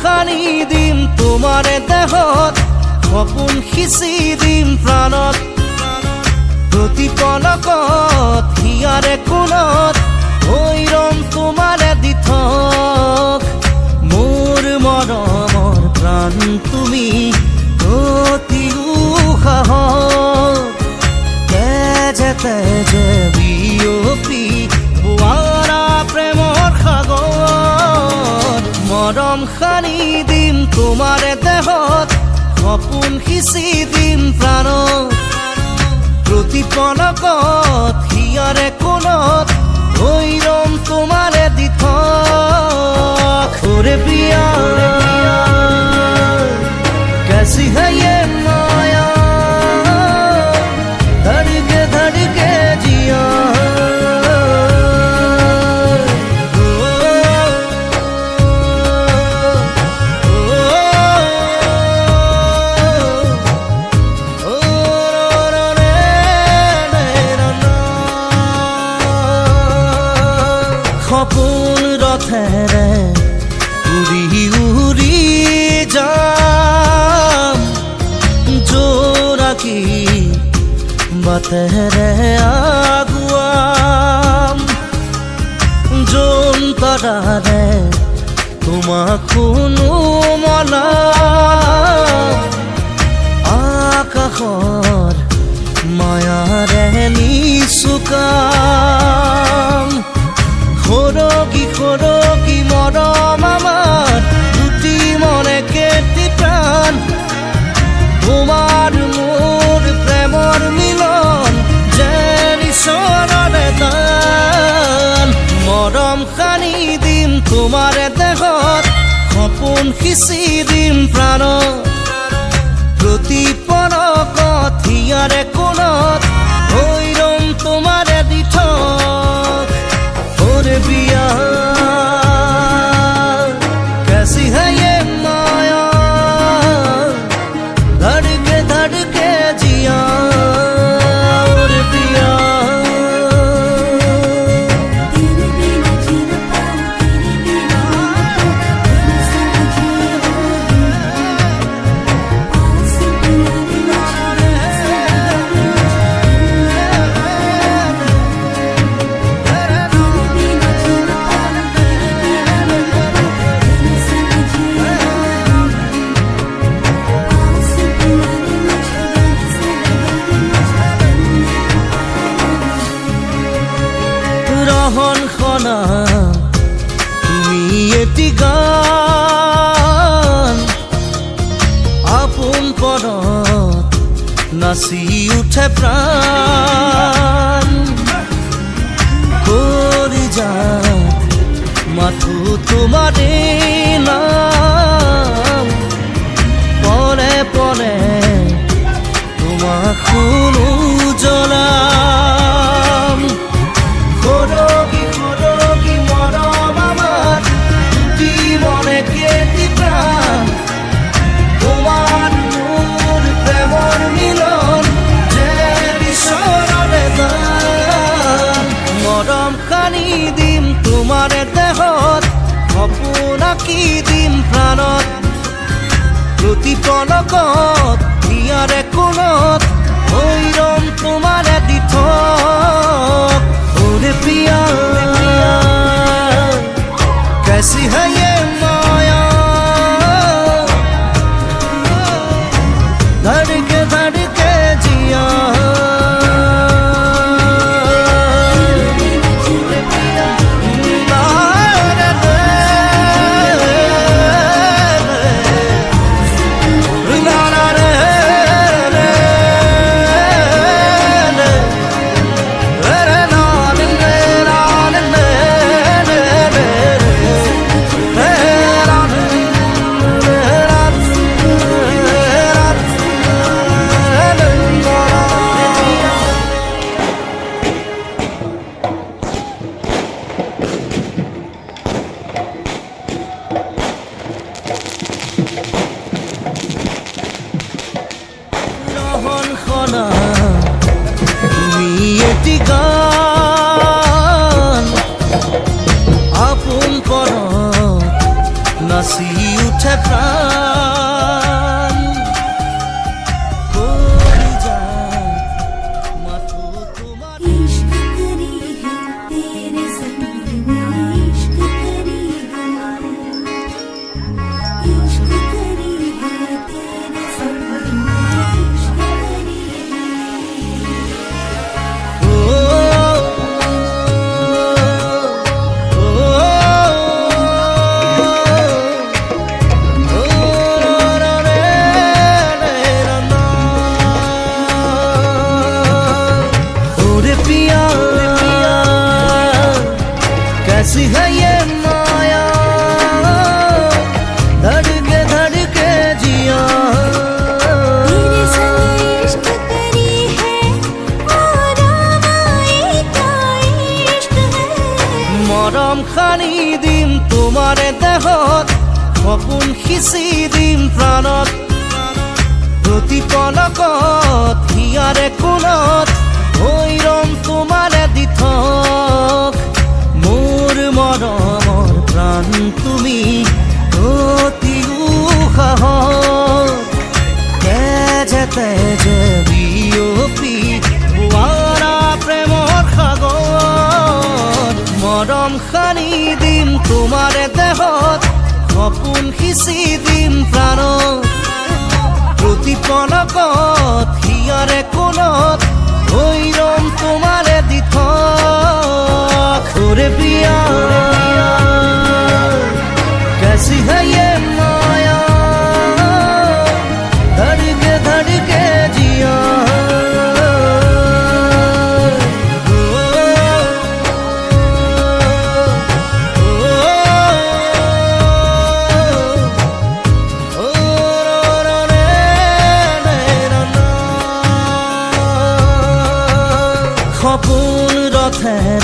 সানি দিম তোমাৰ দেহত, সপোন সিঁচি দিম প্ৰাণত, প্ৰতি পলকত হিয়াৰে কোণত হৈ ৰম তোমাৰে দিঠক। মোৰ মৰমৰ প্ৰাণ তুমি, অতি উশাহত তেজে তেজে বিয়পি বোৱাৰা প্ৰেমৰ সাগৰ। মৰম সানি দিম তোমাৰ দেহত, সপোন সিঁচি দিম প্ৰাণত, প্ৰতি পলকত হিয়াৰে কোণত হৈ ৰম তোমাৰে দিঠক। ওরে প্রিয়া कैसी है ये माया, धड़के धड़के जिया। সপোন ৰথেৰে উৰি উৰি যাম, জোনাকী বাটেৰে আগুৱাম, জোনতৰাৰে তোমাক শুনো মনাম, আকাশৰ মায়াৰে নিচুকাম। সৰগী সৰগী মৰম আমাৰ, দুটি মনে কেটি প্ৰাণ, তোমাৰ মোৰ প্ৰেমৰ মিলন যেন ঈশ্বৰৰে দান। মৰম সানি দিম তোমাৰ দেহত, সপোন সিঁচি দিম প্ৰাণত, প্ৰতি পলকত হিয়াৰে কোণত হৈ ৰম তোমাৰে দিঠক। ওরে প্রিয়া कैसी है ये माया, धड़के धड़के जिया। ओरे प्रिया तेरे बिना जी न पाऊं, तेरे बिना तेरे संग जिए पास तुम्हारे नशे রহন খনা তুমি এটি গান, আপোন পৰত নাচি উঠে প্ৰাণ, কৰি যাত মাথো তোমাৰে নাম, পৰে পৰে তোমাক শুনো জনাম। সৰগী সৰগী মৰম আমাৰ, দুটি মনে কেটি প্ৰাণ, তোমাৰ মোৰ প্ৰেমৰ মিলন যেন ঈশ্বৰৰে দান। মৰম সানি দিম তোমাৰ দেহত, সপোন আঁকি দিম প্ৰাণত, প্ৰতি পলকত হিয়াৰে কোণত হৈ ৰম তোমাৰে দিঠক। ওরে প্রিয়া कैसी है ये माया, धड़के धड़के जिया। আছে প্রাণ কলিজাত মাথো তোমার इश्क करी है तेरे संग में इश्क करी है इश्क करी है तेरे संग में इश्क करी है ও पिया कैसी है ये माया धड़के जिया तेरे संग इश्क करी है और आए क्या इश्क है মৰম খানি দিম তোমাৰে দেহত সপোন সিঁচি দিম প্ৰাণত প্ৰতি পলকত হিয়াৰে কোণত হৈ ৰম তোমাৰে দিঠক মোৰ মৰমৰ প্ৰাণ তুমি অতি উশাহত তেজে তেজে বিয়পি বোৱাৰা প্ৰেমৰ সাগৰ মৰম সানি দিম তোমাৰে দেহত সপোন সিঁচি দিম প্ৰাণত প্ৰতি পলকত হিয়াৰে কোণত হৈ ৰম তোমাৰে দিঠক ওরে পিয়া कैसी है ये माया धड़के जिया সপোন রথে